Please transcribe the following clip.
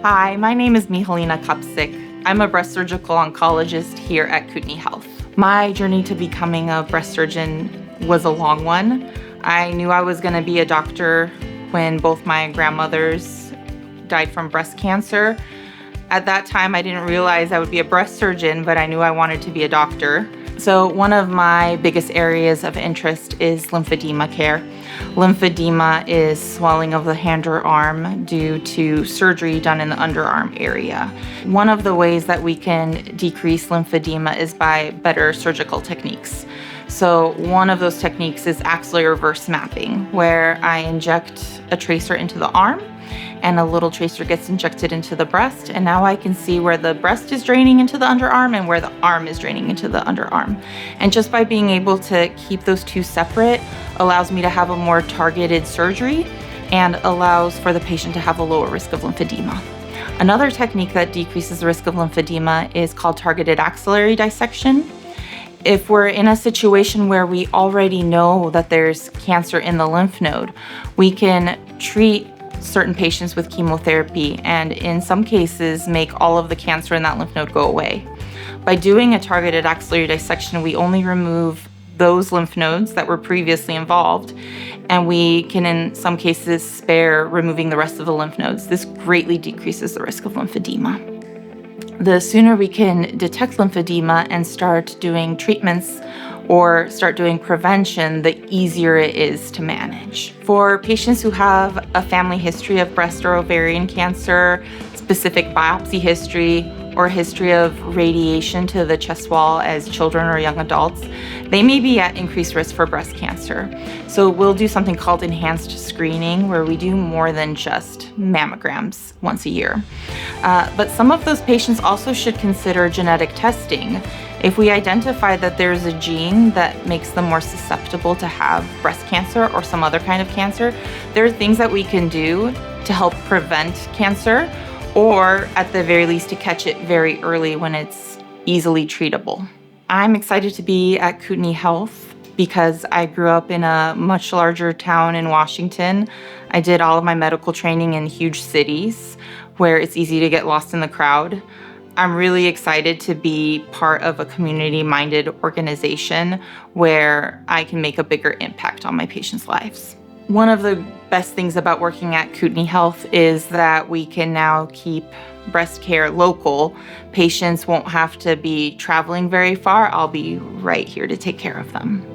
Hi, my name is Michalina Kupsik. I'm a breast surgical oncologist here at Kootenai Health. My journey to becoming a breast surgeon was a long one. I knew I was going to be a doctor when both my grandmothers died from breast cancer. At that time, I didn't realize I would be a breast surgeon, but I knew I wanted to be a doctor. So one of my biggest areas of interest is lymphedema care. Lymphedema is swelling of the hand or arm due to surgery done in the underarm area. One of the ways that we can decrease lymphedema is by better surgical techniques. So one of those techniques is axillary reverse mapping, where I inject a tracer into the arm and a little tracer gets injected into the breast, and now I can see where the breast is draining into the underarm and where the arm is draining into the underarm. And just by being able to keep those two separate allows me to have a more targeted surgery and allows for the patient to have a lower risk of lymphedema. Another technique that decreases the risk of lymphedema is called targeted axillary dissection. If we're in a situation where we already know that there's cancer in the lymph node, we can treat certain patients with chemotherapy and in some cases make all of the cancer in that lymph node go away. By doing a targeted axillary dissection, we only remove those lymph nodes that were previously involved, and we can in some cases spare removing the rest of the lymph nodes. This greatly decreases the risk of lymphedema. The sooner we can detect lymphedema and start doing treatments or start doing prevention, the easier it is to manage. For patients who have a family history of breast or ovarian cancer, specific biopsy history, or history of radiation to the chest wall as children or young adults, they may be at increased risk for breast cancer. So we'll do something called enhanced screening, where we do more than just mammograms once a year. But some of those patients also should consider genetic testing. If we identify that there's a gene that makes them more susceptible to have breast cancer or some other kind of cancer, there are things that we can do to help prevent cancer, or at the very least to catch it very early when it's easily treatable. I'm excited to be at Kootenai Health because I grew up in a much larger town in Washington. I did all of my medical training in huge cities where it's easy to get lost in the crowd. I'm really excited to be part of a community-minded organization where I can make a bigger impact on my patients' lives. One of the best things about working at Kootenai Health is that we can now keep breast care local. Patients won't have to be traveling very far. I'll be right here to take care of them.